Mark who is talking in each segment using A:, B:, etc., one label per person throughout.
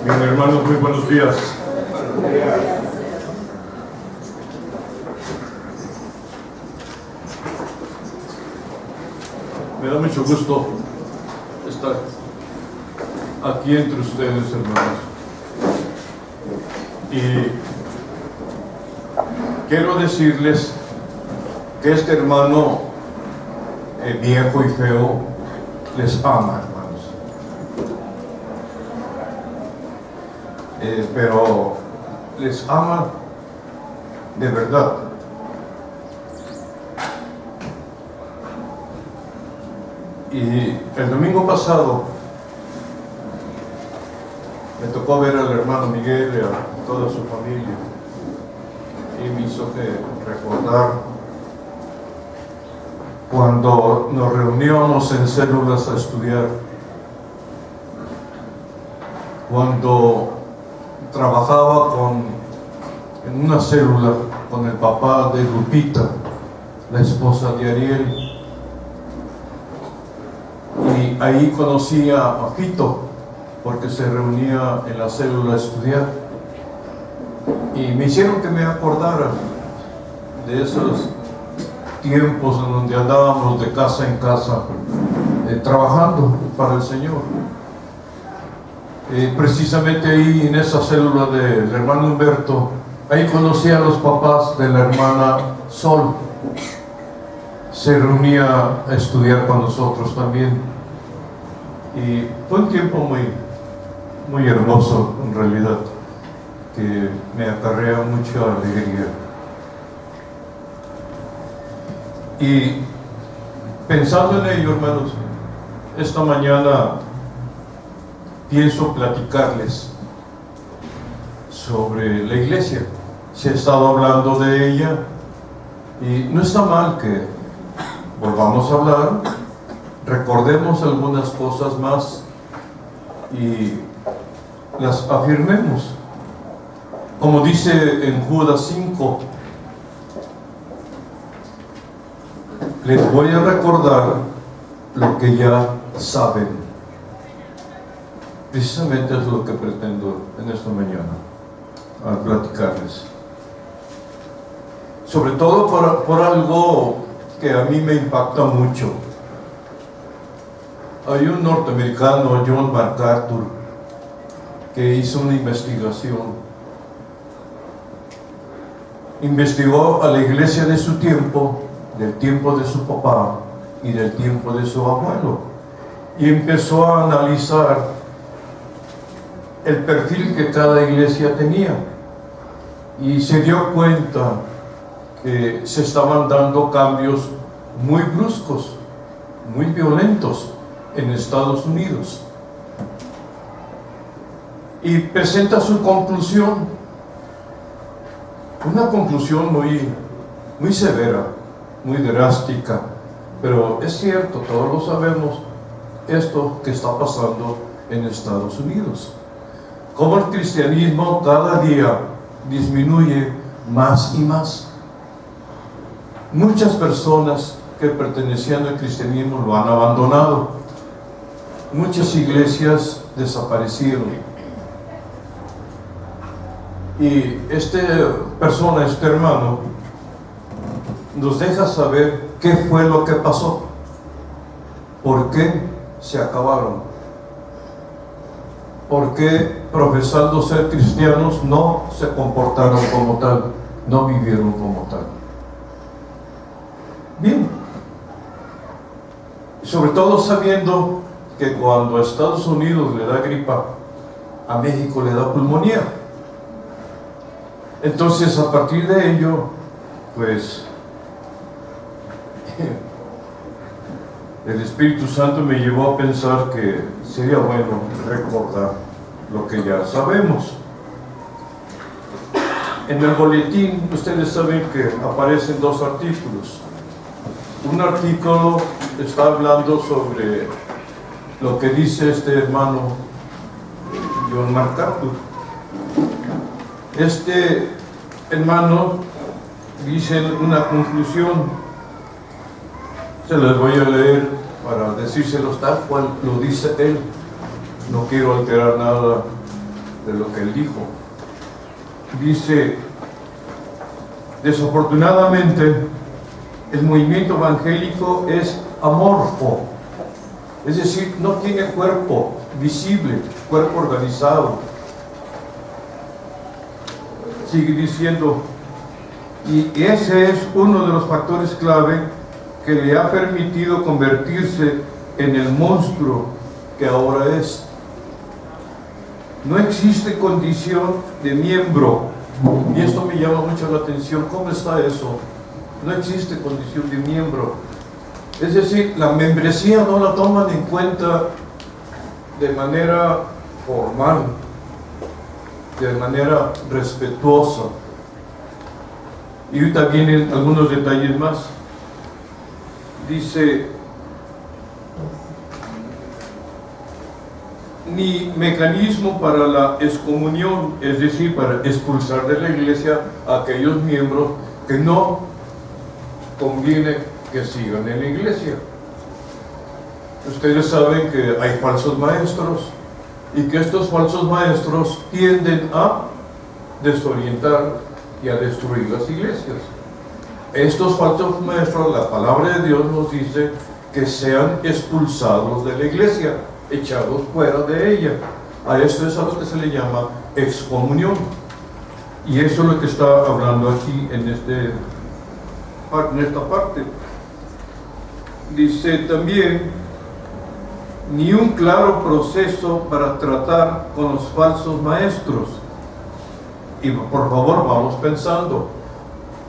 A: Bien, hermanos, muy buenos días. Me da mucho gusto estar aquí entre ustedes, hermanos. Y quiero decirles que este hermano viejo y feo les ama, hermanos. Pero les ama de verdad. Y el domingo pasado me tocó ver al hermano Miguel y a toda su familia, y me hizo recordar cuando nos reuníamos en células a estudiar, cuando trabajaba en una célula con el papá de Lupita, la esposa de Ariel, y ahí conocí a Fito porque se reunía en la célula a estudiar, y me hicieron que me acordara de esos tiempos en donde andábamos de casa en casa trabajando para el Señor. Precisamente ahí en esa célula del hermano Humberto, ahí conocí a los papás de la hermana Sol. Se reunía a estudiar con nosotros también, y fue un tiempo muy hermoso en realidad, que me acarrea mucha alegría. Y pensando en ello, hermanos, esta mañana pienso platicarles sobre la iglesia. Se ha estado hablando de ella y no está mal que volvamos a hablar, recordemos algunas cosas más y las afirmemos. Como dice en Judas 5, les voy a recordar lo que ya saben. Precisamente es lo que pretendo en esta mañana a platicarles, sobre todo por algo que a mí me impacta mucho. Hay un norteamericano, John MacArthur, que hizo una investigación. Investigó a la iglesia de su tiempo, del tiempo de su papá y del tiempo de su abuelo, y empezó a analizar el perfil que cada iglesia tenía, y se dio cuenta que se estaban dando cambios muy bruscos, muy violentos en Estados Unidos, y presenta su conclusión, una conclusión muy severa, muy drástica, pero es cierto, todos lo sabemos, esto que está pasando en Estados Unidos. Cómo el cristianismo cada día disminuye más y más. Muchas personas que pertenecían al cristianismo lo han abandonado. Muchas iglesias desaparecieron. Y este hermano, nos deja saber qué fue lo que pasó, por qué se acabaron. ¿Por qué, profesando ser cristianos, no se comportaron como tal, no vivieron como tal? Bien, sobre todo sabiendo que cuando a Estados Unidos le da gripa, a México le da pulmonía. Entonces, a partir de ello, pues, el Espíritu Santo me llevó a pensar que sería bueno recordar lo que ya sabemos. En el boletín, ustedes saben que aparecen dos artículos. Un artículo está hablando sobre lo que dice este hermano John MacArthur. Este hermano dice una conclusión, se las voy a leer para decírselos tal cual lo dice él. No quiero alterar nada de lo que él dijo. Dice: desafortunadamente, el movimiento evangélico es amorfo, es decir, no tiene cuerpo visible, cuerpo organizado. Sigue diciendo, y ese es uno de los factores clave que le ha permitido convertirse en el monstruo que ahora es. No existe condición de miembro, y esto me llama mucho la atención. ¿Cómo está eso? No existe condición de miembro. Es decir, la membresía no la toman en cuenta de manera formal, de manera respetuosa. Y ahorita vienen algunos detalles más. Dice: ni mecanismo para la excomunión, es decir, para expulsar de la iglesia a aquellos miembros que no conviene que sigan en la iglesia. Ustedes saben que hay falsos maestros y que estos falsos maestros tienden a desorientar y a destruir las iglesias. Estos falsos maestros, la palabra de Dios nos dice que sean expulsados de la iglesia, echados fuera de ella. A esto es a lo que se le llama excomunión, y eso es lo que está hablando aquí en esta parte. Dice también: ni un claro proceso para tratar con los falsos maestros. Y por favor, vamos pensando,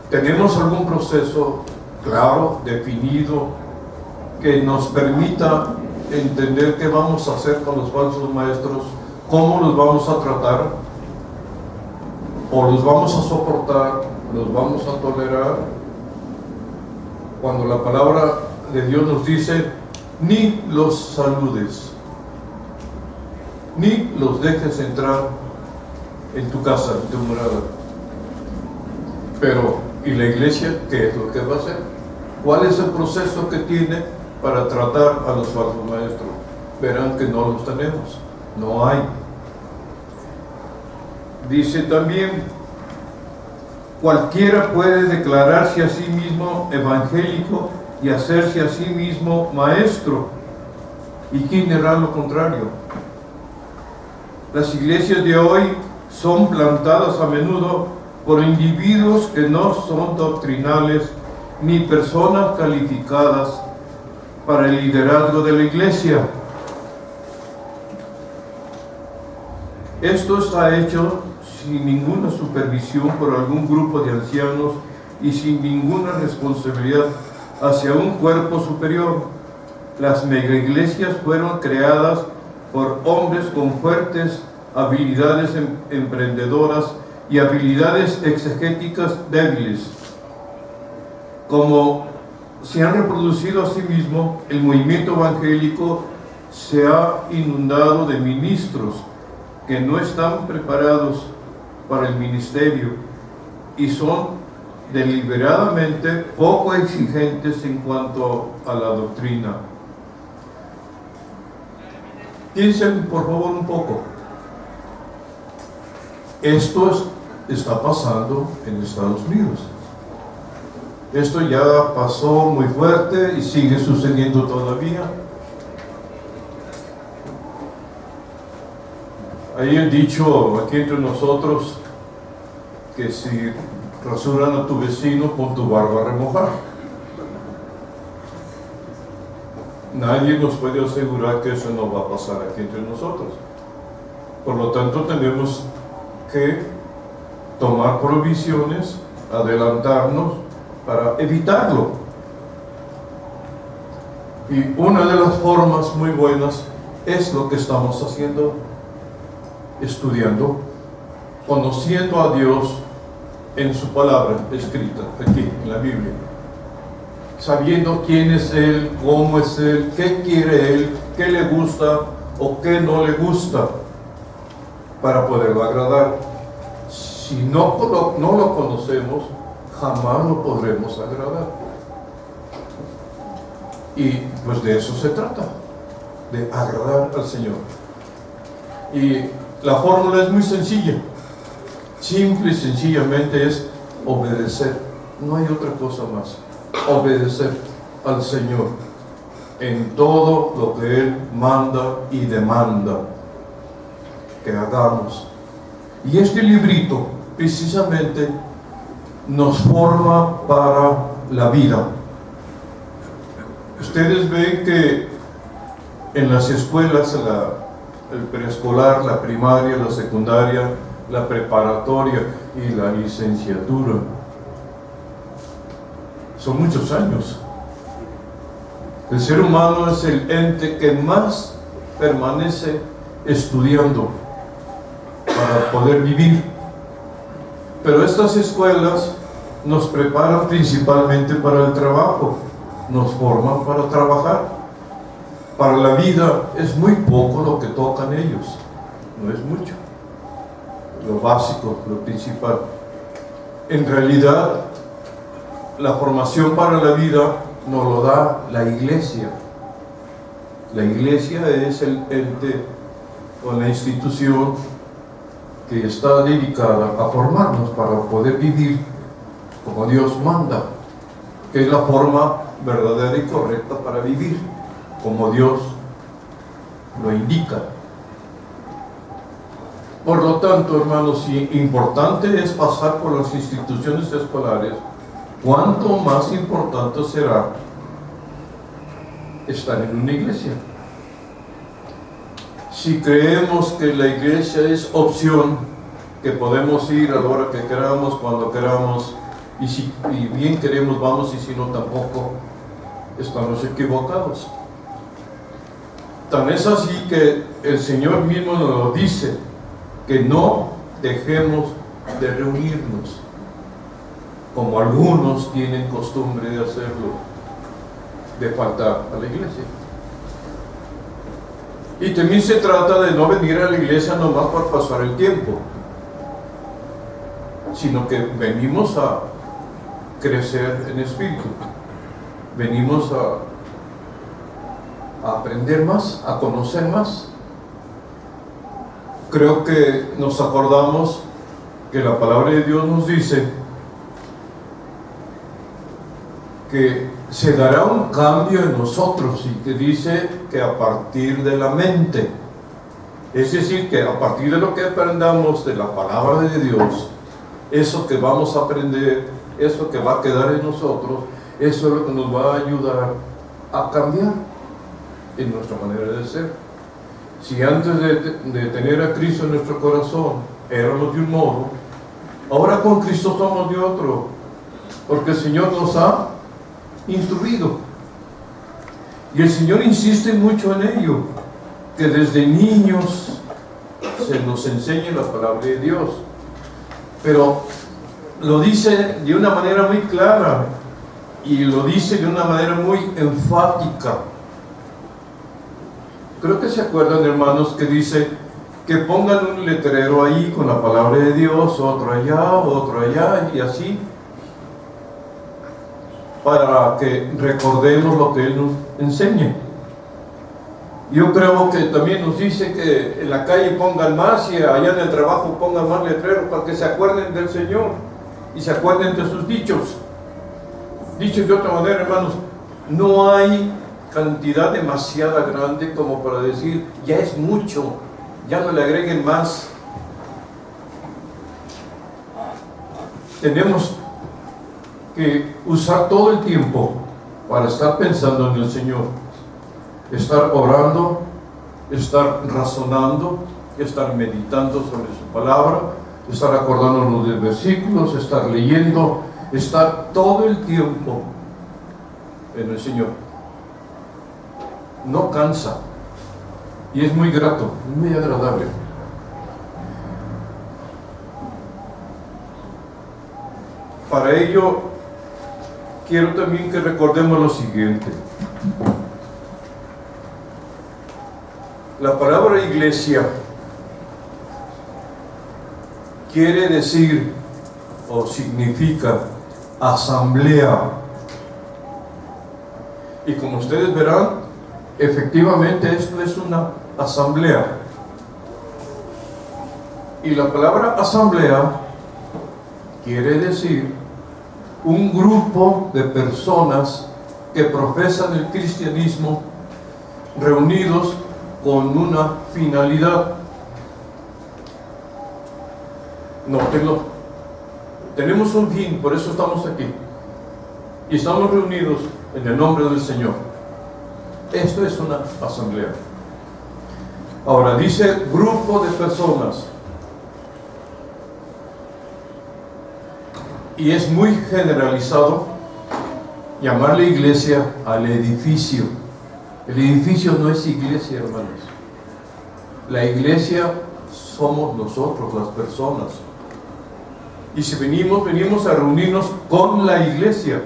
A: ¿tenemos algún proceso claro, definido, que nos permita entender qué vamos a hacer con los falsos maestros? ¿Cómo los vamos a tratar? ¿O los vamos a soportar? ¿Los vamos a tolerar? Cuando la palabra de Dios nos dice: ni los saludes, ni los dejes entrar en tu casa, en tu morada. Pero, ¿y la iglesia qué es lo que va a hacer? ¿Cuál es el proceso que tiene para tratar a los falsos maestros? Verán que no los tenemos, no hay. Dice también: cualquiera puede declararse a sí mismo evangélico y hacerse a sí mismo maestro. ¿Y quién hará lo contrario? Las iglesias de hoy son plantadas a menudo por individuos que no son doctrinales ni personas calificadas para el liderazgo de la iglesia. Esto está hecho sin ninguna supervisión por algún grupo de ancianos y sin ninguna responsabilidad hacia un cuerpo superior. Las megaiglesias fueron creadas por hombres con fuertes habilidades emprendedoras y habilidades exegéticas débiles. Como se han reproducido a sí mismo, el movimiento evangélico se ha inundado de ministros que no están preparados para el ministerio y son deliberadamente poco exigentes en cuanto a la doctrina. Piensen por favor un poco. Esto está pasando en Estados Unidos. Esto ya pasó muy fuerte y sigue sucediendo todavía. Hay el dicho aquí entre nosotros que si rasuran a tu vecino, pon tu barba a remojar. Nadie nos puede asegurar que eso no va a pasar aquí entre nosotros. Por lo tanto, tenemos que tomar provisiones, adelantarnos para evitarlo. Y una de las formas muy buenas es lo que estamos haciendo: estudiando, conociendo a Dios en su palabra escrita aquí en la Biblia, sabiendo quién es Él, cómo es Él, qué quiere Él, qué le gusta o qué no le gusta para poderlo agradar. Si no lo conocemos, jamás lo podremos agradar. Y pues de eso se trata, de agradar al Señor. Y la fórmula es muy sencilla. Simple y sencillamente es obedecer. No hay otra cosa más. Obedecer al Señor en todo lo que Él manda y demanda que hagamos. Y este librito precisamente nos forma para la vida. Ustedes ven que en las escuelas, el preescolar, la primaria, la secundaria, la preparatoria y la licenciatura, son muchos años. El ser humano es el ente que más permanece estudiando para poder vivir. Pero estas escuelas nos preparan principalmente para el trabajo, nos forman para trabajar. Para la vida es muy poco lo que tocan ellos, no es mucho, lo básico, lo principal. En realidad, la formación para la vida nos lo da la iglesia. La iglesia es el ente o la institución que está dedicada a formarnos para poder vivir como Dios manda, que es la forma verdadera y correcta para vivir, como Dios lo indica. Por lo tanto, hermanos, si importante es pasar por las instituciones escolares, cuánto más importante será estar en una iglesia. Si creemos que la iglesia es opción, que podemos ir a la hora que queramos, cuando queramos, y si bien queremos vamos, y si no tampoco, estamos equivocados. Tan es así que el Señor mismo nos lo dice, que no dejemos de reunirnos, como algunos tienen costumbre de hacerlo, de faltar a la iglesia. Y también se trata de no venir a la iglesia nomás por pasar el tiempo, sino que venimos a crecer en espíritu, venimos a aprender más, a conocer más. Creo que nos acordamos que la palabra de Dios nos dice que se dará un cambio en nosotros, y que dice que a partir de la mente, es decir, que a partir de lo que aprendamos de la palabra de Dios, eso que vamos a aprender, eso que va a quedar en nosotros, eso es lo que nos va a ayudar a cambiar en nuestra manera de ser. Si antes de tener a Cristo en nuestro corazón éramos de un modo, ahora con Cristo somos de otro, porque el Señor nos ha instruido. Y el Señor insiste mucho en ello, que desde niños se nos enseñe la palabra de Dios. Pero lo dice de una manera muy clara y lo dice de una manera muy enfática. Creo que se acuerdan, hermanos, que dice que pongan un letrero ahí con la palabra de Dios, otro allá y así, para que recordemos lo que Él nos enseña. Yo creo que también nos dice que en la calle pongan más y allá en el trabajo pongan más letreros para que se acuerden del Señor y se acuerden de sus dichos. Dicho de otra manera, hermanos, no hay cantidad demasiada grande como para decir, ya es mucho, ya no le agreguen más. Tenemos que usar todo el tiempo para estar pensando en el Señor, estar orando, estar razonando, estar meditando sobre su palabra, estar acordándonos de versículos, estar leyendo, estar todo el tiempo en el Señor. No cansa y es muy grato, es muy agradable. Para ello quiero también que recordemos lo siguiente. La palabra iglesia quiere decir o significa asamblea. Y como ustedes verán, efectivamente esto es una asamblea. Y la palabra asamblea quiere decir un grupo de personas que profesan el cristianismo reunidos con una finalidad. Nótenlo. Tenemos un fin, por eso estamos aquí. Y estamos reunidos en el nombre del Señor. Esto es una asamblea. Ahora dice grupo de personas. Y es muy generalizado llamarle iglesia al edificio. El edificio no es iglesia, hermanos. La iglesia somos nosotros, las personas. Y si venimos a reunirnos con la iglesia.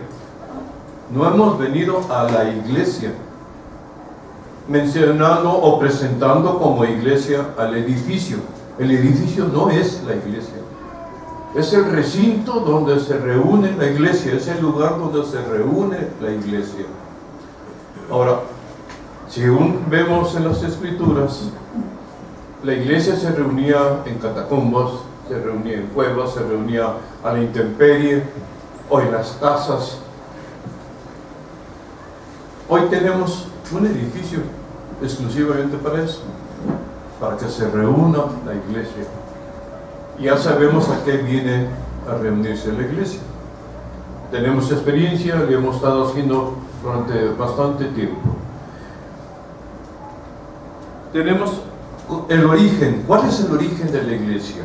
A: No hemos venido a la iglesia mencionando o presentando como iglesia al edificio. El edificio no es la iglesia. Es el recinto donde se reúne la iglesia, es el lugar donde se reúne la iglesia. Ahora, según vemos en las Escrituras, la iglesia se reunía en catacumbas, se reunía en cuevas, se reunía a la intemperie o en las casas. Hoy tenemos un edificio exclusivamente para eso, para que se reúna la iglesia. Ya sabemos a qué viene a reunirse la iglesia. Tenemos experiencia, lo hemos estado haciendo durante bastante tiempo. Tenemos el origen. ¿Cuál es el origen de la iglesia?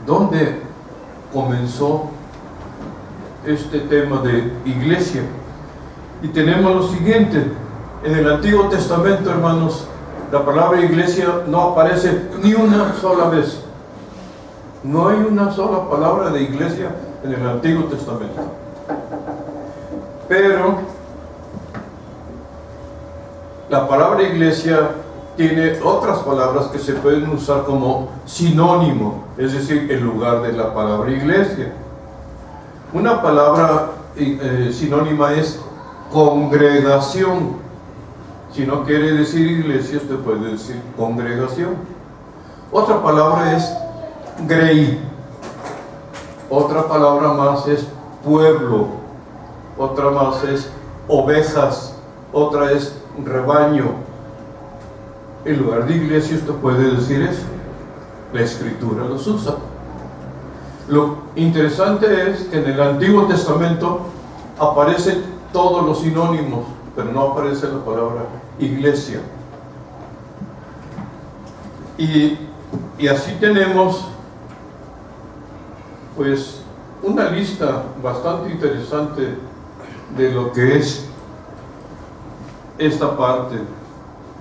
A: ¿Dónde comenzó este tema de iglesia? Y tenemos lo siguiente. En el Antiguo Testamento, hermanos, la palabra iglesia no aparece ni una sola vez. No hay una sola palabra de iglesia en el Antiguo Testamento. Pero la palabra iglesia tiene otras palabras que se pueden usar como sinónimo, es decir, en lugar de la palabra iglesia. Una palabra sinónima es congregación. Si no quiere decir iglesia, usted puede decir congregación. Otra palabra es grey. Otra palabra más es pueblo. Otra más es ovejas. Otra es rebaño. En lugar de iglesia, usted puede decir eso. La Escritura los usa. Lo interesante es que en el Antiguo Testamento aparecen todos los sinónimos, pero no aparece la palabra iglesia. Y así tenemos pues una lista bastante interesante de lo que es esta parte.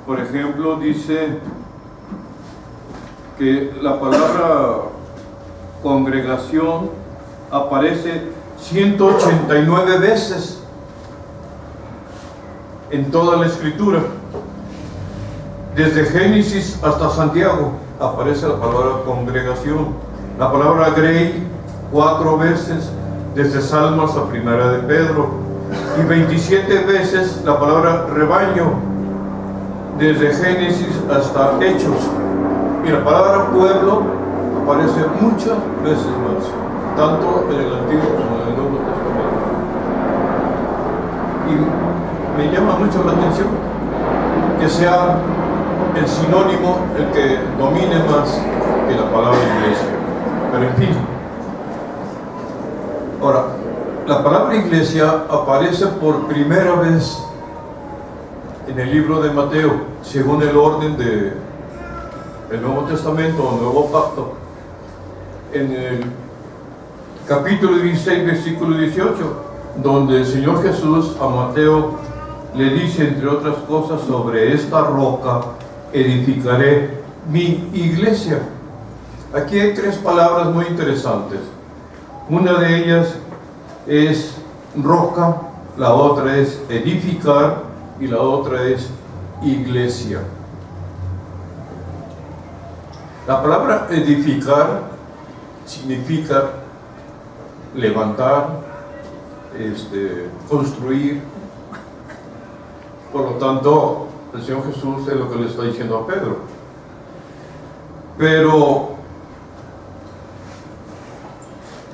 A: Por ejemplo, dice que la palabra congregación aparece 189 veces en toda la Escritura. Desde Génesis hasta Santiago aparece la palabra congregación. La palabra grey 4 veces, desde Salmos a Primera de Pedro, y 27 veces la palabra rebaño, desde Génesis hasta Hechos. Y la palabra pueblo aparece muchas veces más, tanto en el Antiguo como en el Nuevo Testamento. Y me llama mucho la atención que sea el sinónimo el que domine más que la palabra iglesia. Pero en fin. Ahora, la palabra iglesia aparece por primera vez en el libro de Mateo, según el orden del Nuevo Testamento o Nuevo Pacto, en el capítulo 16, versículo 18, donde el Señor Jesús a Mateo le dice, entre otras cosas, sobre esta roca edificaré mi iglesia. Aquí hay 3 palabras muy interesantes. Una de ellas es roca, la otra es edificar y la otra es iglesia. La palabra edificar significa levantar, construir. Por lo tanto, el Señor Jesús es lo que le está diciendo a Pedro. Pero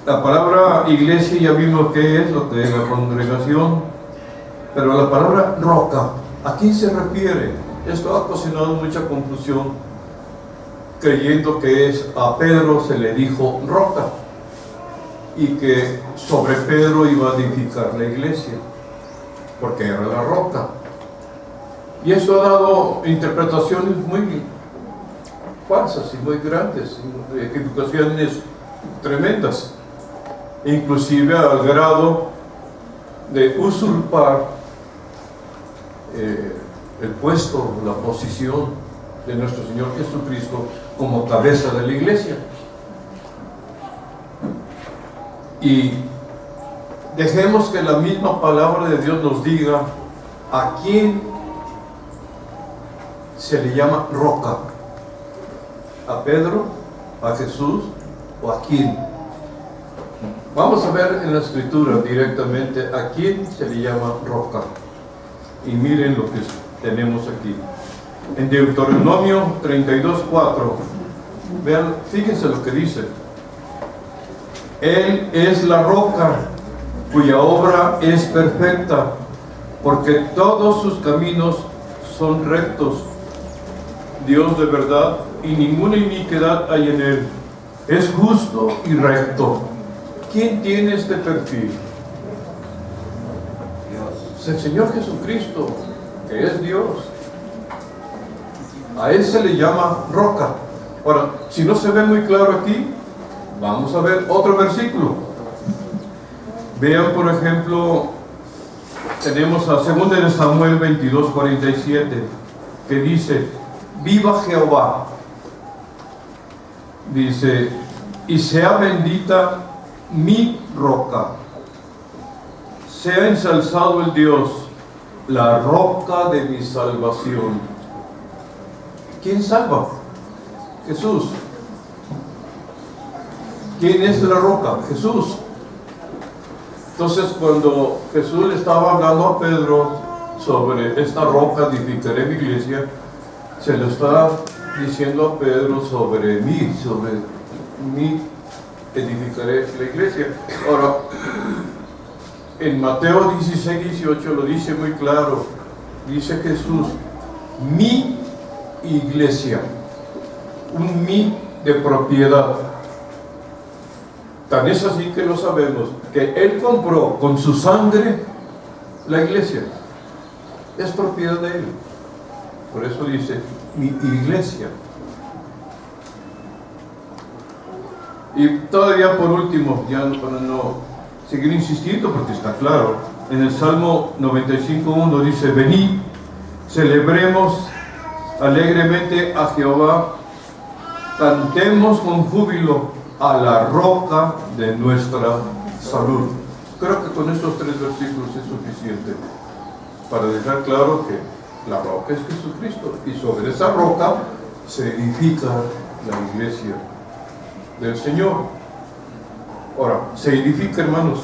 A: la palabra iglesia ya vimos qué es, lo que es la congregación. Pero la palabra roca, ¿a quién se refiere? Esto ha ocasionado mucha confusión, creyendo que a Pedro se le dijo roca y que sobre Pedro iba a edificar la iglesia, porque era la roca. Y eso ha dado interpretaciones muy falsas y muy grandes, equivocaciones tremendas, inclusive al grado de usurpar el puesto, la posición de nuestro Señor Jesucristo como cabeza de la iglesia. Y dejemos que la misma palabra de Dios nos diga a quién se le llama roca: a Pedro, a Jesús o a quién. Vamos a ver en la escritura directamente a quién se le llama roca. Y miren lo que tenemos aquí en Deuteronomio 32:4. Vean, fíjense lo que dice: Él es la roca cuya obra es perfecta, porque todos sus caminos son rectos. Dios de verdad, y ninguna iniquidad hay en él. Es justo y recto. ¿Quién tiene este perfil? Dios. El Señor Jesucristo, que es Dios. A Él se le llama roca. Ahora, si no se ve muy claro aquí, vamos a ver otro versículo. Vean, por ejemplo, tenemos a 2 de Samuel 22:47, que dice: viva Jehová. Dice: y sea bendita mi roca, sea ensalzado el Dios, la roca de mi salvación. ¿Quién salva? Jesús. ¿Quién es la roca? Jesús. Entonces, cuando Jesús le estaba hablando a Pedro sobre esta roca edificaré mi iglesia, se lo está diciendo a Pedro sobre mí edificaré la iglesia. Ahora, en Mateo 16:18 lo dice muy claro. Dice Jesús: mi iglesia. Un mi de propiedad. Tan es así que lo sabemos, que Él compró con su sangre la iglesia. Es propiedad de Él. Por eso dice mi iglesia. Y todavía por último, ya para no seguir insistiendo, porque está claro, en el Salmo 95:1 dice: venid, celebremos alegremente a Jehová, cantemos con júbilo a la roca de nuestra salud. Creo que con estos 3 versículos es suficiente para dejar claro que la roca es Jesucristo, y sobre esa roca se edifica la iglesia del Señor. Ahora, se edifica, hermanos,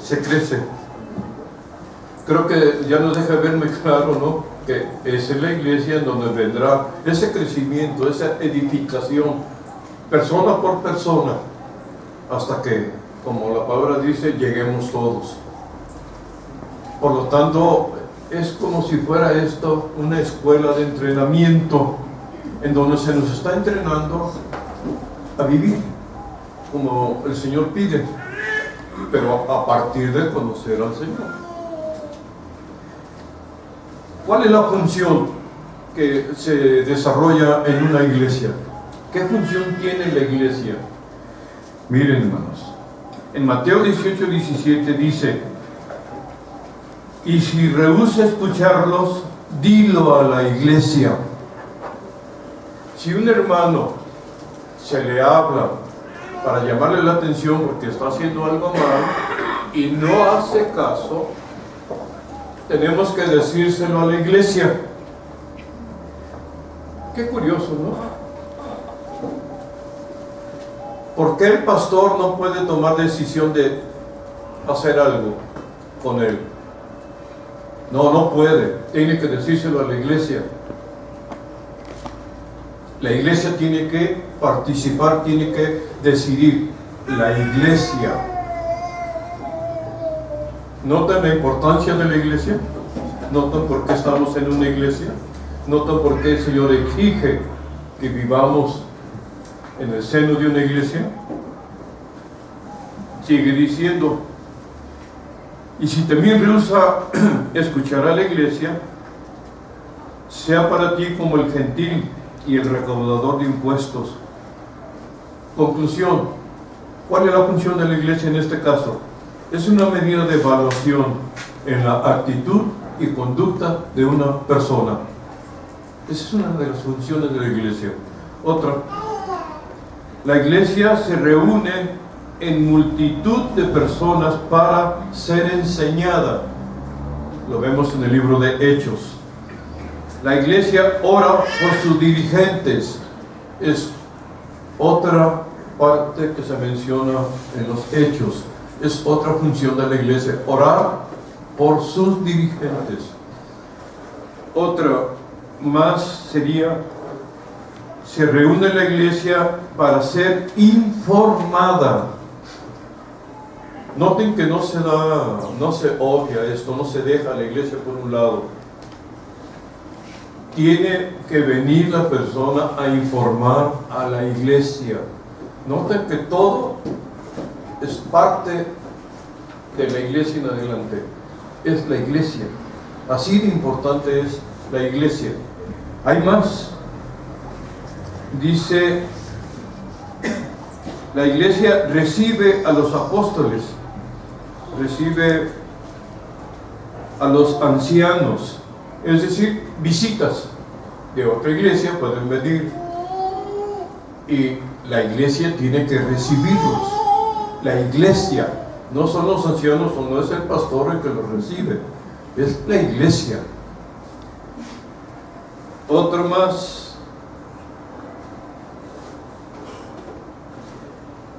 A: se crece. Creo que ya nos deja ver muy claro, ¿no?, que es en la iglesia en donde vendrá ese crecimiento, esa edificación, persona por persona, hasta que, como la palabra dice, lleguemos todos. Por lo tanto, es como si fuera esto una escuela de entrenamiento, en donde se nos está entrenando a vivir como el Señor pide, pero a partir de conocer al Señor. ¿Cuál es la función que se desarrolla en una iglesia? ¿Qué función tiene la iglesia? Miren, hermanos, en Mateo 18:17 dice: y si rehúsa escucharlos, dilo a la iglesia. Si un hermano se le habla para llamarle la atención porque está haciendo algo mal y no hace caso, tenemos que decírselo a la iglesia. Qué curioso, ¿no? ¿Por qué el pastor no puede tomar decisión de hacer algo con él? No puede. Tiene que decírselo a la iglesia. La iglesia tiene que participar, tiene que decidir. La iglesia. ¿Notan la importancia de la iglesia? ¿Notan por qué estamos en una iglesia? ¿Notan por qué el Señor exige que vivamos en el seno de una iglesia? Sigue diciendo: y si también rehúsa escuchar a la iglesia, sea para ti como el gentil y el recaudador de impuestos. Conclusión: ¿cuál es la función de la iglesia en este caso? Es una medida de evaluación en la actitud y conducta de una persona. Esa es una de las funciones de la iglesia. Otra: la iglesia se reúne en multitud de personas para ser enseñada. Lo vemos en el libro de Hechos. La iglesia ora por sus dirigentes. Es otra parte que se menciona en los Hechos. Es otra función de la iglesia, orar por sus dirigentes. Otra más sería: se reúne la iglesia para ser informada. Noten que no se obvia esto, no se deja a la iglesia por un lado. Tiene que venir la persona a informar a la iglesia. Noten que todo es parte de la iglesia en adelante. Es la iglesia. Así de importante es la iglesia. Hay más. Dice: la iglesia recibe a los apóstoles, recibe a los ancianos, es decir, visitas de otra iglesia pueden venir y la iglesia tiene que recibirlos. La iglesia, no son los ancianos o no es el pastor el que los recibe, es la iglesia. Otro más: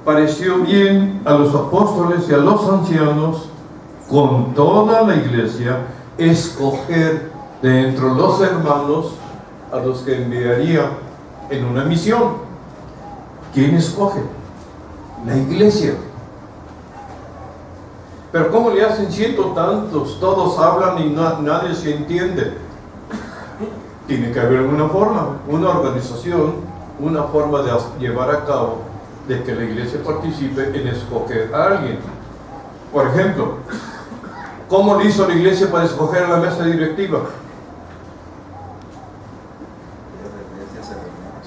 A: pareció bien a los apóstoles y a los ancianos con toda la iglesia escoger de entre los hermanos a los que enviaría en una misión. ¿Quién escoge? La iglesia. Pero ¿cómo le hacen ciento tantos? Todos hablan y nadie se entiende. Tiene que haber una forma, una organización, una forma de llevar a cabo de que la iglesia participe en escoger a alguien. Por ejemplo, ¿cómo lo hizo la iglesia para escoger a la mesa directiva?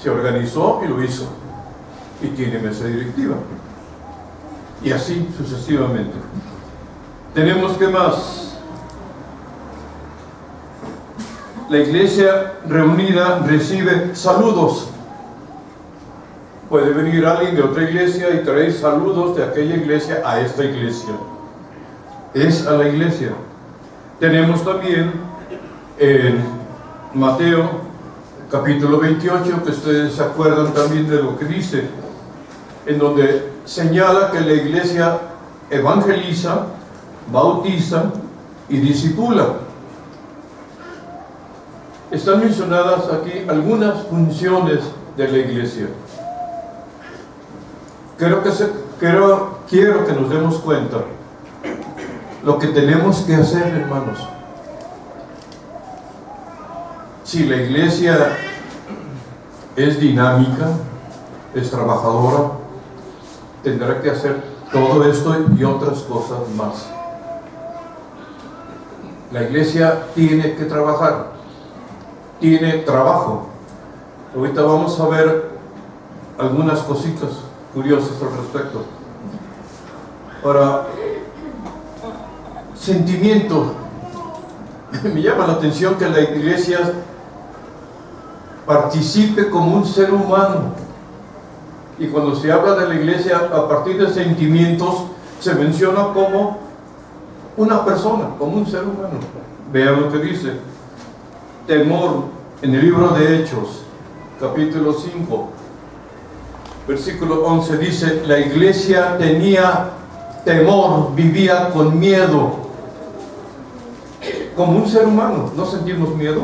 A: Se organizó y lo hizo. Y tiene mesa directiva. Y así sucesivamente. Tenemos que más. La iglesia reunida recibe saludos. Puede venir alguien de otra iglesia y traer saludos de aquella iglesia a esta iglesia. Es a la iglesia. Tenemos también en Mateo capítulo 28, que ustedes se acuerdan también de lo que dice, en donde señala que la iglesia evangeliza, bautiza y discipula. Están mencionadas aquí algunas funciones de la iglesia. Quiero que nos demos cuenta lo que tenemos que hacer, hermanos. Si la iglesia es dinámica, es trabajadora, tendrá que hacer todo esto y otras cosas más. La iglesia tiene que trabajar, tiene trabajo. Ahorita vamos a ver algunas cositas curiosas al respecto. Ahora, sentimiento. Me llama la atención que la iglesia participe como un ser humano. Y cuando se habla de la iglesia a partir de sentimientos, se menciona como una persona, como un ser humano. Vean lo que dice. Temor, en el libro de Hechos, capítulo 5. Versículo 11 dice, la iglesia tenía temor, vivía con miedo. Como un ser humano, ¿no sentimos miedo?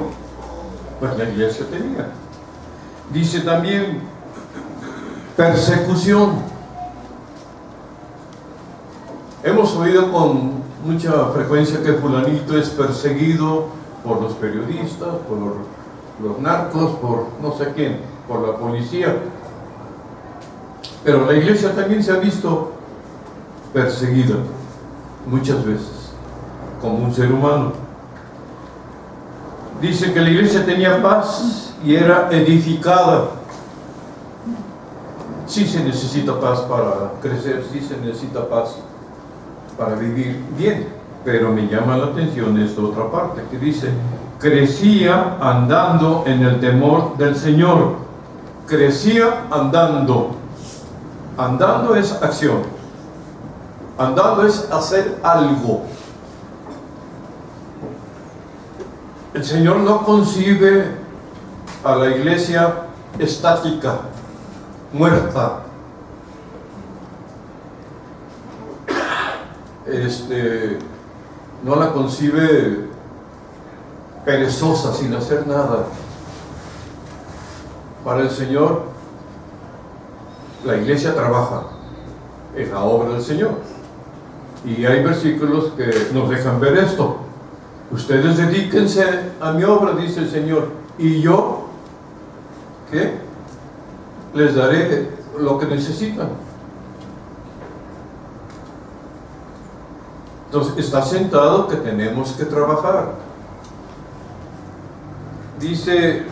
A: Pues la iglesia tenía. Dice también, persecución. Hemos oído con mucha frecuencia que fulanito es perseguido por los periodistas, por los narcos, por no sé quién, por la policía. Pero la iglesia también se ha visto perseguida muchas veces, como un ser humano. Dice que la iglesia tenía paz y era edificada. Sí se necesita paz para crecer, sí se necesita paz para vivir bien, pero me llama la atención esta otra parte que dice, crecía andando en el temor del Señor. Crecía andando. Andando es acción. Andando es hacer algo. El Señor no concibe a la iglesia estática, muerta. No la concibe perezosa, sin hacer nada. Para el Señor, la iglesia trabaja en la obra del Señor. Y hay versículos que nos dejan ver esto. Ustedes dedíquense a mi obra, dice el Señor, y yo, ¿qué? Les daré lo que necesitan. Entonces, está sentado que tenemos que trabajar. Dice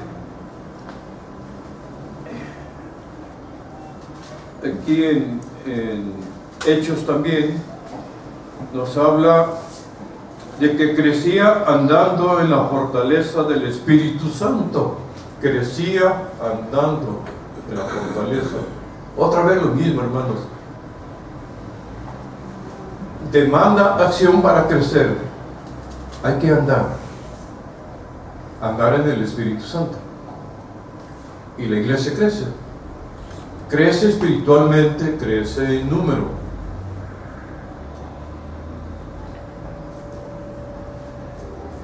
A: aquí en Hechos también, nos habla de que crecía andando en la fortaleza del Espíritu Santo. Crecía andando en la fortaleza. Otra vez lo mismo, hermanos. Demanda acción para crecer. Hay que andar en el Espíritu Santo. Y la iglesia crece espiritualmente, crece en número.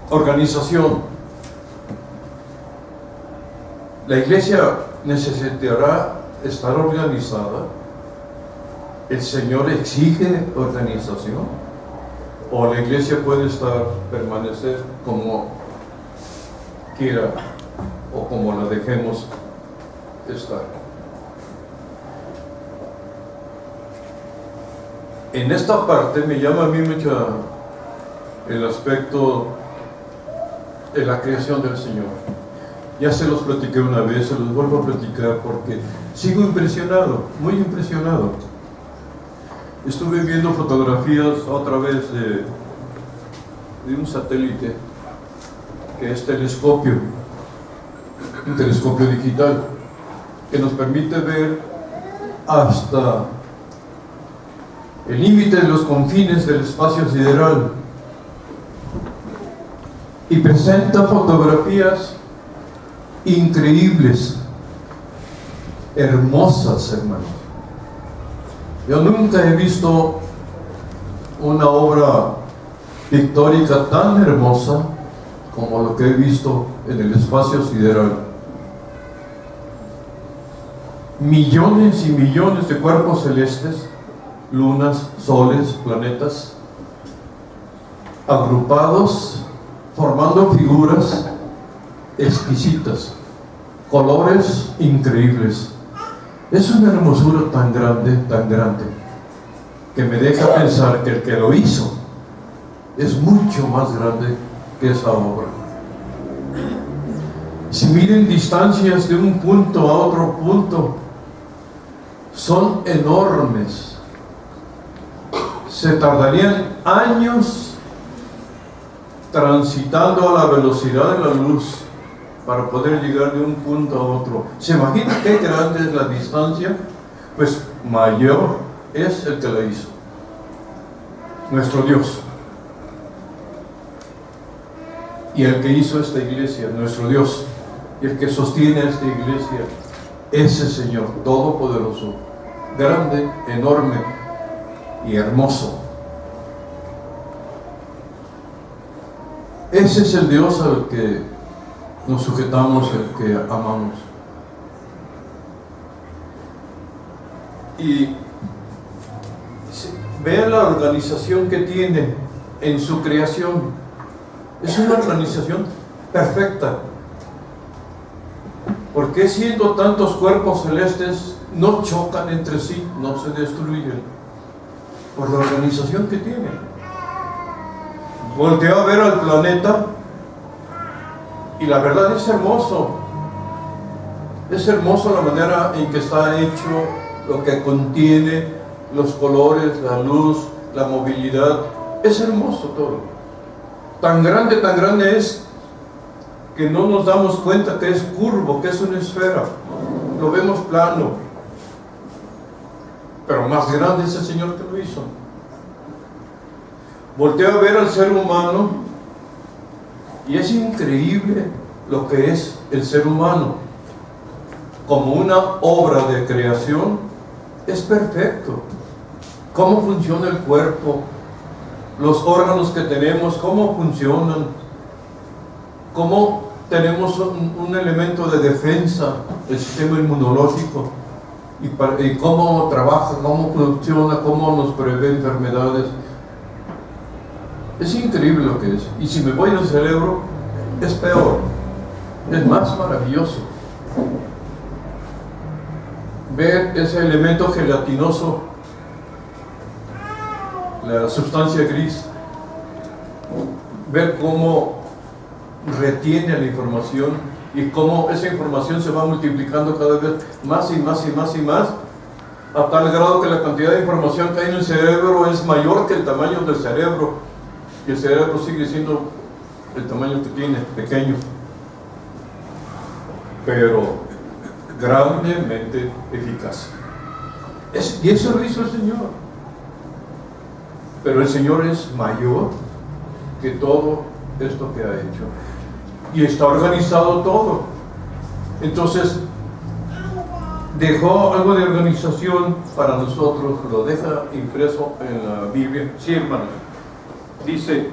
A: Organización. La iglesia necesitará estar organizada. ¿El Señor exige organización? ¿O la iglesia puede permanecer como quiera o como la dejemos estar? En esta parte me llama a mí mucho el aspecto de la creación del Señor. Ya se los platiqué una vez, se los vuelvo a platicar porque sigo impresionado, muy impresionado. Estuve viendo fotografías otra vez de un satélite que es un telescopio digital que nos permite ver hasta el límite de los confines del espacio sideral y presenta fotografías increíbles, hermosas, hermanos. Yo nunca he visto una obra pictórica tan hermosa como lo que he visto en el espacio sideral. Millones y millones de cuerpos celestes, lunas, soles, planetas, agrupados, formando figuras exquisitas, colores increíbles. Es una hermosura tan grande, que me deja pensar que el que lo hizo es mucho más grande que esa obra. Si miden distancias de un punto a otro punto, son enormes. Se tardarían años transitando a la velocidad de la luz para poder llegar de un punto a otro. ¿Se imagina qué grande es la distancia? Pues mayor es el que la hizo, nuestro Dios. Y el que hizo esta iglesia, nuestro Dios, y el que sostiene a esta iglesia, ese Señor todopoderoso, grande, enorme y hermoso. Ese es el Dios al que nos sujetamos, el que amamos. Y vean la organización que tiene en su creación. Es una organización perfecta. ¿Por qué siendo tantos cuerpos celestes no chocan entre sí, no se destruyen? Por la organización que tiene. Volteo a ver al planeta y la verdad es hermoso. Es hermoso la manera en que está hecho, lo que contiene, los colores, la luz, la movilidad. Es hermoso todo. Tan grande es que no nos damos cuenta que es curvo, que es una esfera. Lo vemos plano. Pero más grande es el Señor que lo hizo. Volteo a ver al ser humano y es increíble lo que es el ser humano. Como una obra de creación, es perfecto. Cómo funciona el cuerpo, los órganos que tenemos, cómo funcionan, cómo tenemos un elemento de defensa, el sistema inmunológico, y cómo trabaja, cómo funciona, cómo nos prevé enfermedades. Es increíble lo que es. Y si me voy al cerebro, es peor, es más maravilloso. Ver ese elemento gelatinoso, la sustancia gris, ver cómo retiene la información y cómo esa información se va multiplicando cada vez más y más y más y más, a tal grado que la cantidad de información que hay en el cerebro es mayor que el tamaño del cerebro, y el cerebro sigue siendo el tamaño que tiene, pequeño, pero grandemente eficaz. Y eso lo hizo el Señor. Pero el Señor es mayor que todo esto que ha hecho. Y está organizado todo. Entonces, dejó algo de organización para nosotros, lo deja impreso en la Biblia. Sí, hermanos. Dice: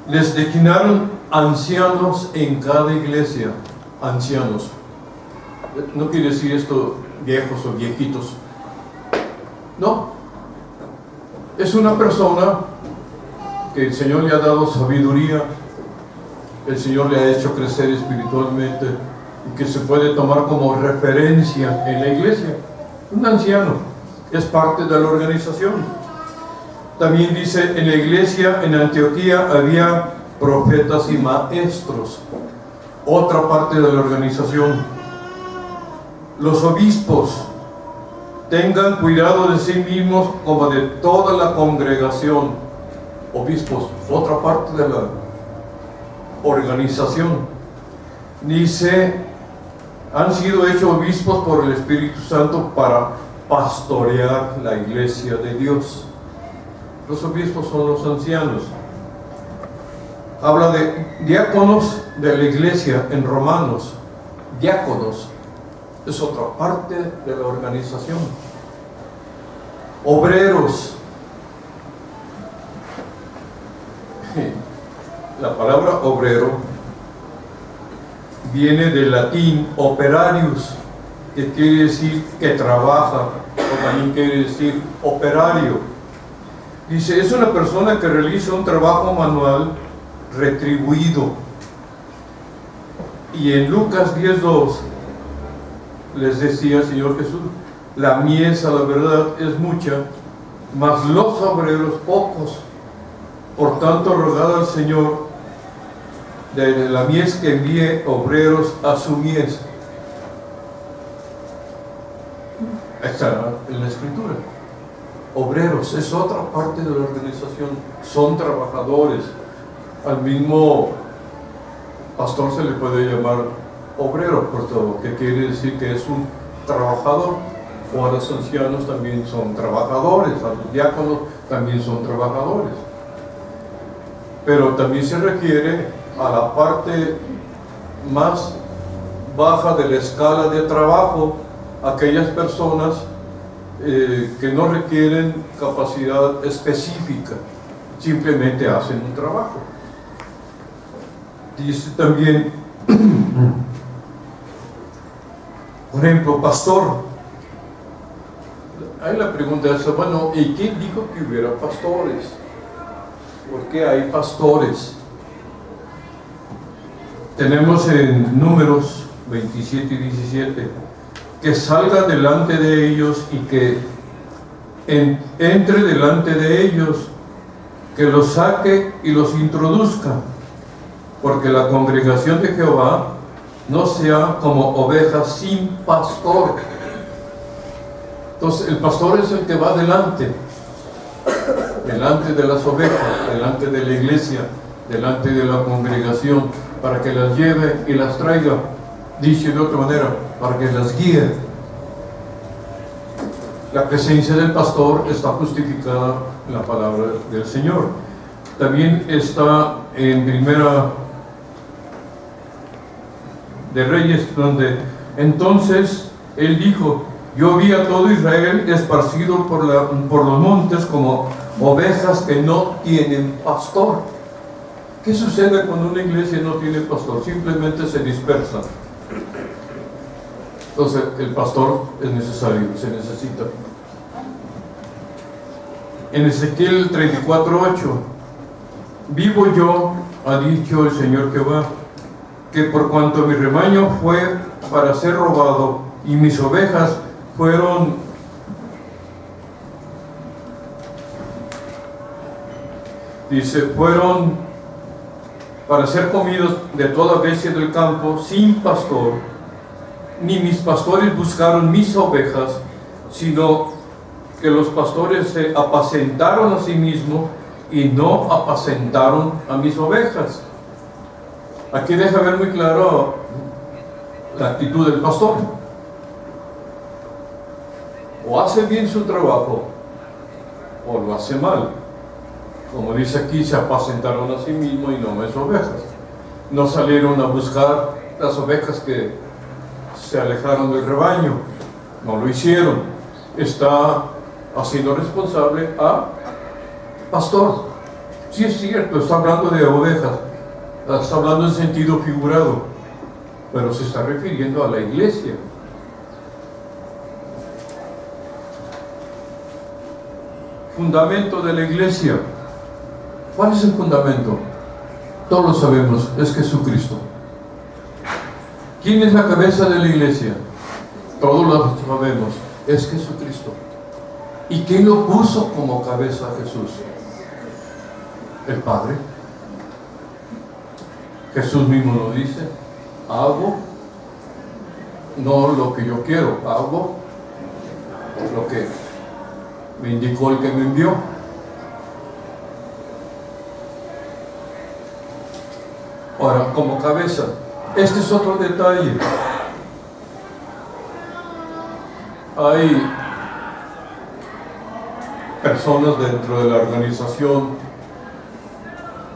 A: les designaron ancianos en cada iglesia. Ancianos. No quiere decir esto viejos o viejitos. No. Es una persona que el Señor le ha dado sabiduría, el Señor le ha hecho crecer espiritualmente y que se puede tomar como referencia en la iglesia. Un anciano es parte de la organización. También dice, en la iglesia en Antioquía había profetas y maestros, otra parte de la organización. Los obispos tengan cuidado de sí mismos como de toda la congregación. Obispos, otra parte de la organización. Dice, han sido hechos obispos por el Espíritu Santo para pastorear la iglesia de Dios. Los obispos son los ancianos. Habla de diáconos de la iglesia en Romanos. Diáconos es otra parte de la organización. Obreros. La palabra obrero viene del latín operarius, que quiere decir que trabaja, o también quiere decir operario. Dice, es una persona que realiza un trabajo manual retribuido. Y en Lucas 10:2 les decía el Señor Jesús, la mies a la verdad es mucha, mas los obreros pocos. Por tanto, rogad al Señor de la mies que envíe obreros a su mies. Está en la Escritura. Obreros es otra parte de la organización, son trabajadores. Al mismo pastor se le puede llamar obrero, por todo, que quiere decir que es un trabajador. O a los ancianos también son trabajadores, a los diáconos también son trabajadores. Pero también se requiere a la parte más baja de la escala de trabajo aquellas personas que no requieren capacidad específica, simplemente hacen un trabajo. Dice también, por ejemplo, pastor. Hay la pregunta esa, bueno, ¿y quién dijo que hubiera pastores? ¿Por qué hay pastores? Tenemos en Números 27 y 17, que salga delante de ellos y que entre delante de ellos, que los saque y los introduzca, porque la congregación de Jehová no sea como ovejas sin pastor. Entonces el pastor es el que va delante de las ovejas, delante de la iglesia, delante de la congregación, para que las lleve y las traiga, dice de otra manera, para que las guíe. La presencia del pastor está justificada en la palabra del Señor. También está en Primera de Reyes, donde entonces él dijo: yo vi a todo Israel esparcido por los montes como ovejas que no tienen pastor. ¿Qué sucede cuando una iglesia no tiene pastor? Simplemente se dispersa. Entonces el pastor es necesario, se necesita. En Ezequiel 34:8, vivo yo, ha dicho el Señor Jehová, que por cuanto mi rebaño fue para ser robado y mis ovejas fueron para ser comidos de toda bestia del campo sin pastor, ni mis pastores buscaron mis ovejas, sino que los pastores se apacentaron a sí mismos y no apacentaron a mis ovejas. Aquí deja ver muy claro la actitud del pastor. O hace bien su trabajo o lo hace mal. Como dice aquí, se apacentaron a sí mismos y no mis ovejas. No salieron a buscar las ovejas que se alejaron del rebaño. No lo hicieron. Está haciendo responsable a pastor. Sí es cierto, está hablando de ovejas, está hablando en sentido figurado, pero se está refiriendo a la iglesia. Fundamento de la iglesia. ¿Cuál es el fundamento? Todos lo sabemos, es Jesucristo. ¿Quién es la cabeza de la iglesia? Todos lo sabemos, es Jesucristo. ¿Y quién lo puso como cabeza a Jesús? El Padre. Jesús mismo lo dice: hago no lo que yo quiero, hago lo que me indicó el que me envió. Ahora, como cabeza, este es otro detalle. Hay personas dentro de la organización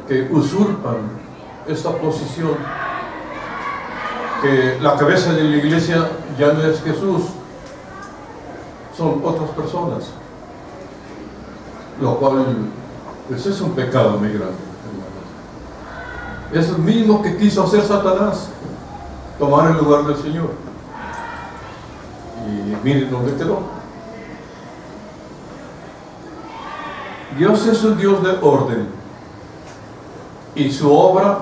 A: que usurpan esta posición, que la cabeza de la iglesia ya no es Jesús, son otras personas, lo cual pues es un pecado muy grande, hermanos. Es el mismo que quiso hacer Satanás, tomar el lugar del Señor, y miren dónde quedó. Dios es un Dios de orden y su obra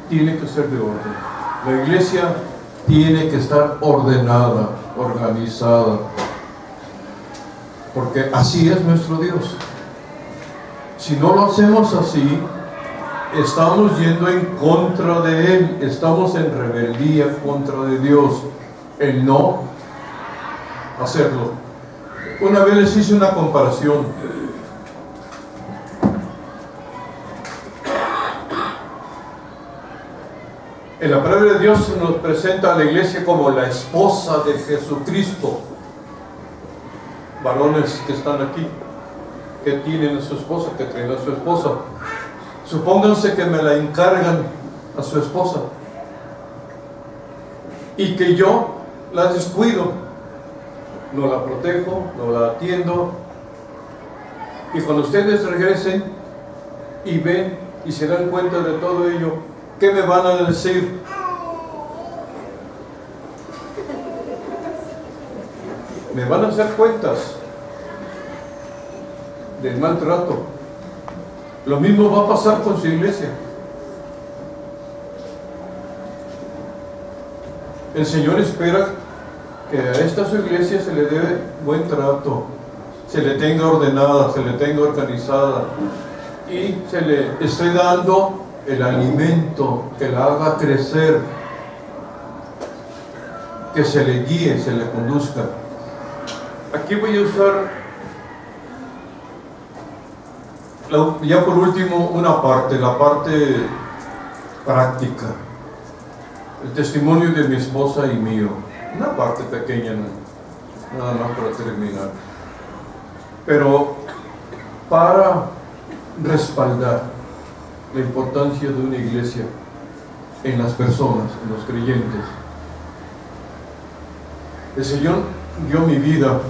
A: tiene que ser de orden. La iglesia tiene que estar ordenada, organizada, porque así es nuestro Dios. Si no lo hacemos así, estamos yendo en contra de Él, estamos en rebeldía contra de Dios, el no hacerlo. Una vez les hice una comparación. En la palabra de Dios se nos presenta a la iglesia como la esposa de Jesucristo. Varones que están aquí, que tienen a su esposa, que traen a su esposa. Supónganse que me la encargan a su esposa. y que yo la descuido, no la protejo, no la atiendo. Y cuando ustedes regresen y ven y se dan cuenta de todo ello, ¿qué me van a decir? Me van a hacer cuentas del maltrato. Lo mismo va a pasar con su iglesia. El Señor espera que a esta su iglesia se le dé buen trato, se le tenga ordenada, se le tenga organizada y se le esté dando el alimento que la haga crecer, que se le guíe, se le conduzca. Aquí voy a usar ya por último una parte, la parte práctica, el testimonio de mi esposa y mío, una parte pequeña, nada más para terminar, pero para respaldar la importancia de una iglesia en las personas, en los creyentes. El Señor guió mi vida,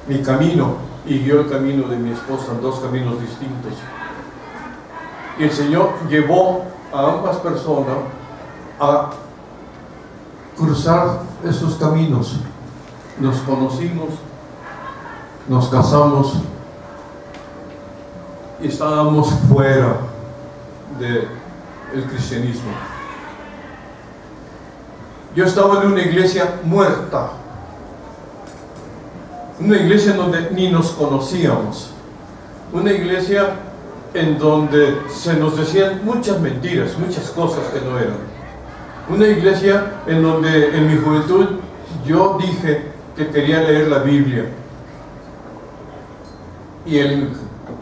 A: mi camino, y guió el camino de mi esposa, dos caminos distintos. Y el Señor llevó a ambas personas a cruzar esos caminos. Nos conocimos, nos casamos y estábamos fuera del cristianismo. Yo estaba en una iglesia muerta, una iglesia en donde ni nos conocíamos, una iglesia en donde se nos decían muchas mentiras, muchas cosas que no eran, una iglesia en donde en mi juventud yo dije que quería leer la Biblia y el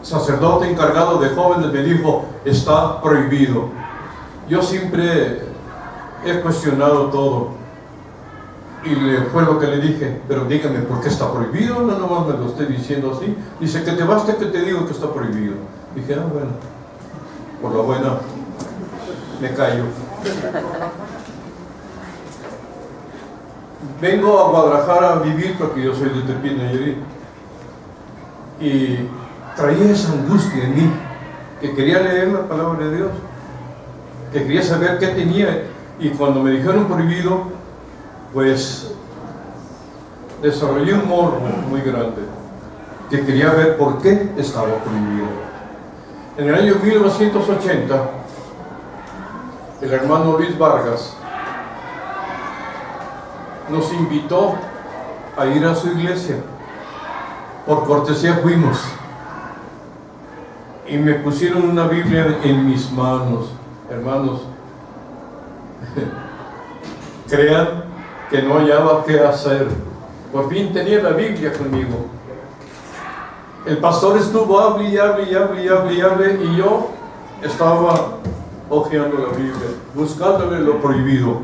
A: sacerdote encargado de jóvenes me dijo: está prohibido. Yo siempre he cuestionado todo. Y fue lo que le dije: pero dígame, ¿por qué está prohibido? No, nomás me lo estoy diciendo así. Dice: que te baste que te digo que está prohibido. Dije: ah, bueno, por la buena me callo. Vengo a Guadalajara a vivir porque yo soy de Tepic, Nayarit. Y traía esa angustia en mí, que quería leer la palabra de Dios, que quería saber qué tenía. Y cuando me dijeron prohibido, pues desarrollé un morbo muy grande, que quería ver por qué estaba prohibido. En el año 1980, el hermano Luis Vargas nos invitó a ir a su iglesia. Por cortesía fuimos y me pusieron una Biblia en mis manos. Hermanos, crean que no hallaba qué hacer. Por fin tenía la Biblia conmigo. El pastor estuvo hable y hable, y yo estaba hojeando la Biblia, buscándole lo prohibido,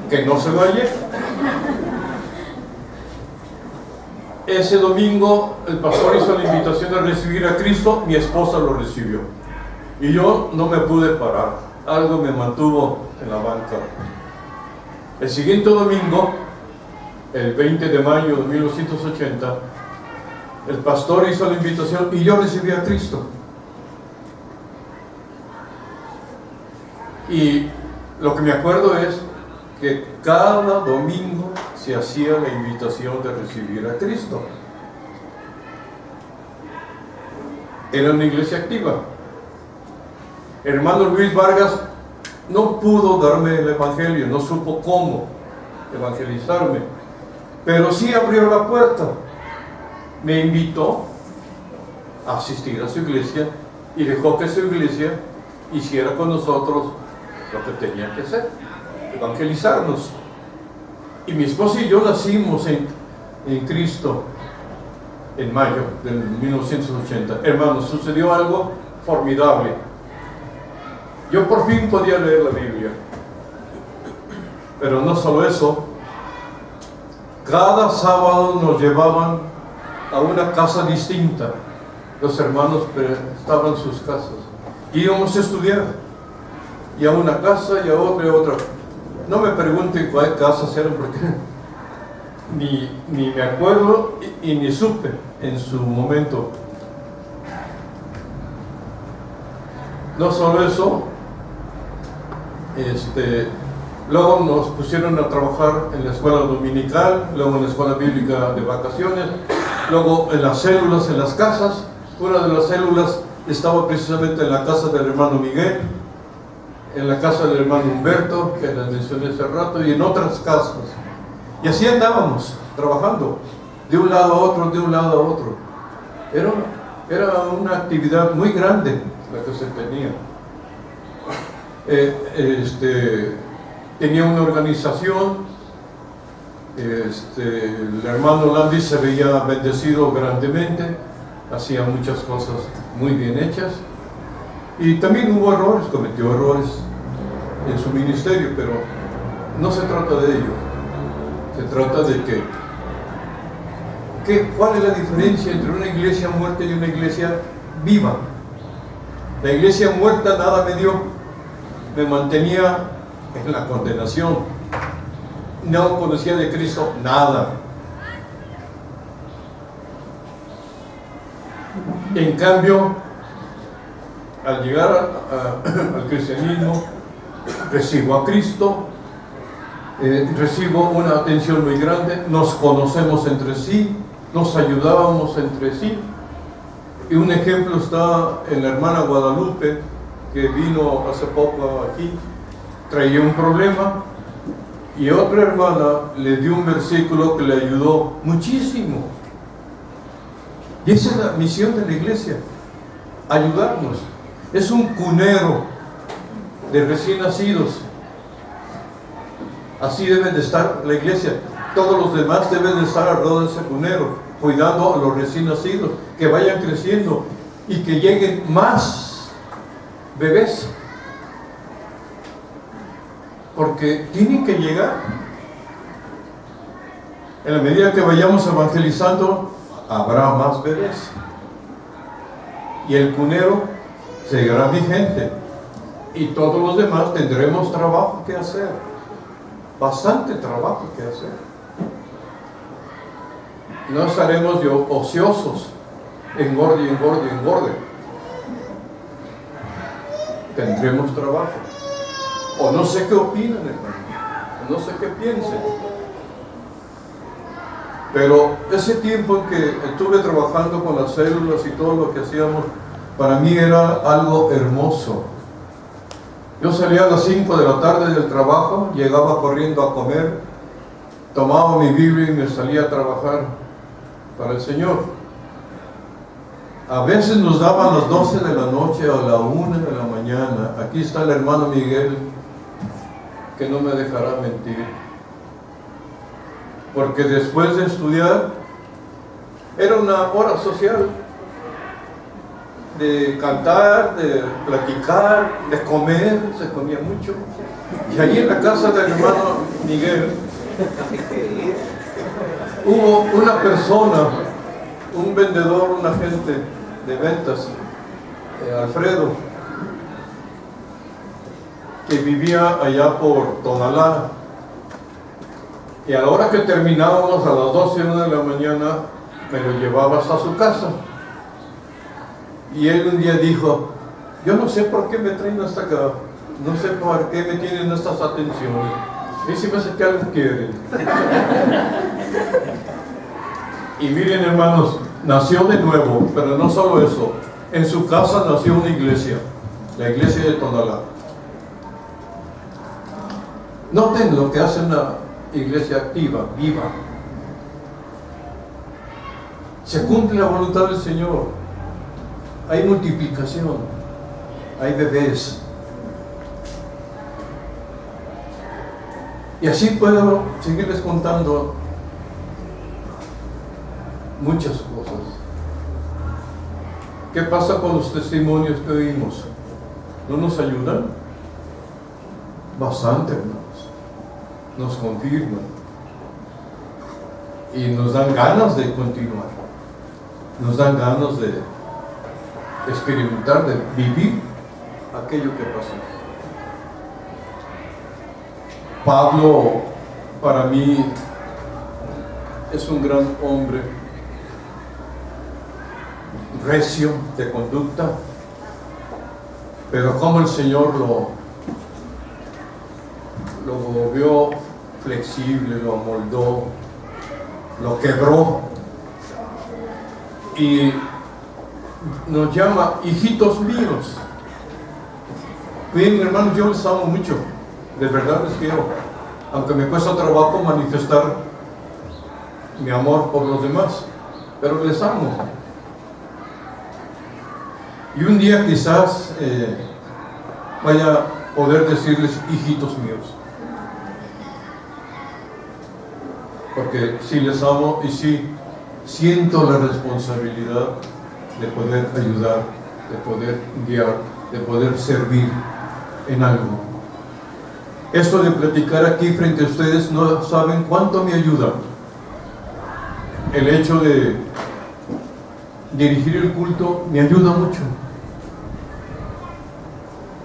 A: que no se lo hallé. Ese domingo el pastor hizo la invitación de recibir a Cristo, mi esposa lo recibió y yo no me pude parar, algo me mantuvo en la banca. El siguiente domingo, el 20 de mayo de 1980, el pastor hizo la invitación y yo recibí a Cristo. Y lo que me acuerdo es que cada domingo se hacía la invitación de recibir a Cristo. Era una iglesia activa. El hermano Luis Vargas no pudo darme el evangelio, no supo cómo evangelizarme, pero sí abrió la puerta. Me invitó a asistir a su iglesia y dejó que su iglesia hiciera con nosotros lo que tenía que hacer, evangelizarnos. Y mi esposa y yo nacimos en Cristo en mayo de 1980. Hermanos, sucedió algo formidable. Yo por fin podía leer la Biblia. Pero no solo eso, cada sábado nos llevaban a una casa distinta. Los hermanos prestaban sus casas. Íbamos a estudiar, y a una casa y a otra y a otra. No me pregunten cuál casas eran porque ni me acuerdo y ni supe en su momento. No solo eso, luego nos pusieron a trabajar en la escuela dominical, luego en la escuela bíblica de vacaciones, luego en las células, en las casas. Una de las células estaba precisamente en la casa del hermano Miguel, en la casa del hermano Humberto, que les mencioné hace rato, y en otras casas. Y así andábamos, trabajando, de un lado a otro, de un lado a otro. Era una actividad muy grande la que se tenía. Tenía una organización. El hermano Landis se veía bendecido grandemente, hacía muchas cosas muy bien hechas, y también hubo errores, cometió errores en su ministerio, pero no se trata de ello. Se trata de ¿cuál es la diferencia entre una iglesia muerta y una iglesia viva? La iglesia muerta nada me dio, me mantenía en la condenación, no conocía de Cristo nada. En cambio, al llegar al cristianismo, recibo a Cristo, recibo una atención muy grande, nos conocemos entre sí, nos ayudábamos entre sí. Y un ejemplo está en la hermana Guadalupe, que vino hace poco aquí, traía un problema, y otra hermana le dio un versículo que le ayudó muchísimo. Y esa es la misión de la iglesia, ayudarnos. Es un cunero de recién nacidos. Así debe de estar la iglesia. Todos los demás deben de estar alrededor de ese cunero, cuidando a los recién nacidos, que vayan creciendo y que lleguen más bebés. Porque tienen que llegar. En la medida que vayamos evangelizando, habrá más bebés. Y el cunero seguirá vigente. Y todos los demás tendremos trabajo que hacer. Bastante trabajo que hacer. No estaremos ociosos, engorde, engorde, engorde. Tendremos trabajo. O no sé qué opinan, hermano. No sé qué piensen. Pero ese tiempo en que estuve trabajando con las células y todo lo que hacíamos, para mí era algo hermoso. Yo salía a las 5 de la tarde del trabajo, llegaba corriendo a comer, tomaba mi Biblia y me salía a trabajar para el Señor. A veces nos daban las 12 de la noche o la 1 de la mañana. Aquí está el hermano Miguel, que no me dejará mentir. Porque después de estudiar, era una hora social, de cantar, de platicar, de comer, se comía mucho. Y allí en la casa del hermano Miguel, hubo una persona, un vendedor, un agente de ventas, Alfredo, que vivía allá por Tonalá. Y a la hora que terminábamos, a las 12 de la mañana, me lo llevaba hasta su casa. Y él un día dijo: yo no sé por qué me traen hasta acá, no sé por qué me tienen estas atenciones. Y si me hace que algo quieren. Y miren, hermanos, nació de nuevo, pero no solo eso. En su casa nació una iglesia, la iglesia de Tonalá. Noten lo que hace una iglesia activa, viva. Se cumple la voluntad del Señor. Hay multiplicación, hay bebés. Y así puedo seguirles contando muchas cosas. ¿Qué pasa con los testimonios que oímos? ¿No nos ayudan? Bastante, hermanos. Nos confirman y nos dan ganas de continuar, nos dan ganas de experimentar, de vivir aquello que pasó. Pablo, para mí, es un gran hombre, recio de conducta, pero como el Señor lo volvió flexible, lo amoldó, lo quebró y nos llama hijitos míos. Bien, hermanos, yo les amo mucho, de verdad les quiero, aunque me cuesta trabajo manifestar mi amor por los demás, pero les amo. Y un día quizás vaya a poder decirles hijitos míos, porque sí les amo y sí siento la responsabilidad de poder ayudar, de poder guiar, de poder servir en algo. Esto de platicar aquí frente a ustedes, no saben cuánto me ayuda. El hecho de dirigir el culto me ayuda mucho,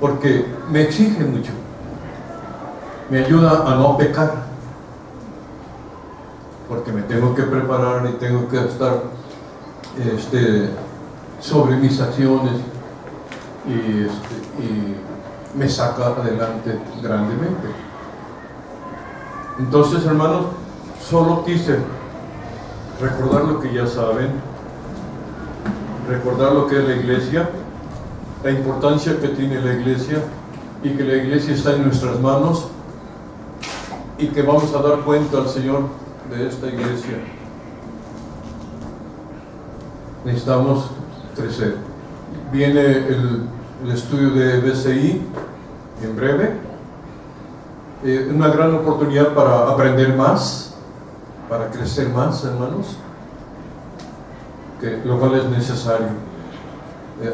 A: porque me exige mucho, me ayuda a no pecar, porque me tengo que preparar y tengo que estar sobre mis acciones y me saca adelante grandemente. Entonces, hermanos, solo quise recordar lo que ya saben, recordar lo que es la iglesia, la importancia que tiene la iglesia y que la iglesia está en nuestras manos y que vamos a dar cuenta al Señor de esta iglesia. Necesitamos crecer. Viene el estudio de BCI en breve, una gran oportunidad para aprender más, para crecer más, hermanos, lo cual es necesario.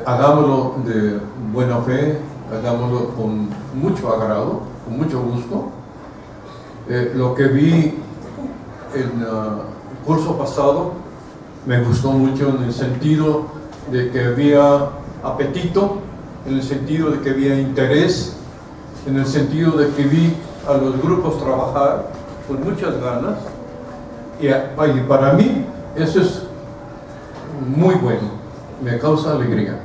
A: Hagámoslo de buena fe, hagámoslo con mucho agrado, con mucho gusto. Lo que vi en el curso pasado me gustó mucho, en el sentido de que había apetito, en el sentido de que había interés, en el sentido de que vi a los grupos trabajar con muchas ganas, y para mí eso es muy bueno, me causa alegría,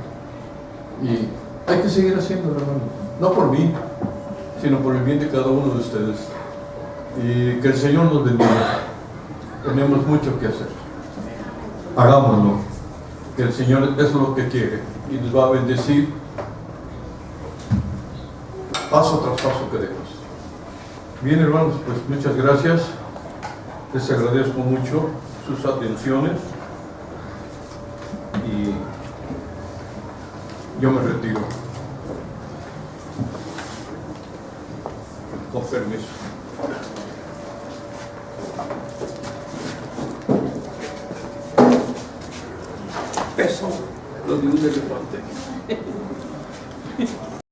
A: y hay que seguir haciéndolo, hermano, no por mí, sino por el bien de cada uno de ustedes, y que el Señor nos bendiga. Tenemos mucho que hacer, hagámoslo, que el Señor es lo que quiere y nos va a bendecir paso tras paso que demos. Bien, hermanos, pues muchas gracias, les agradezco mucho sus atenciones y yo me retiro, con permiso. Peso lo de un elefante.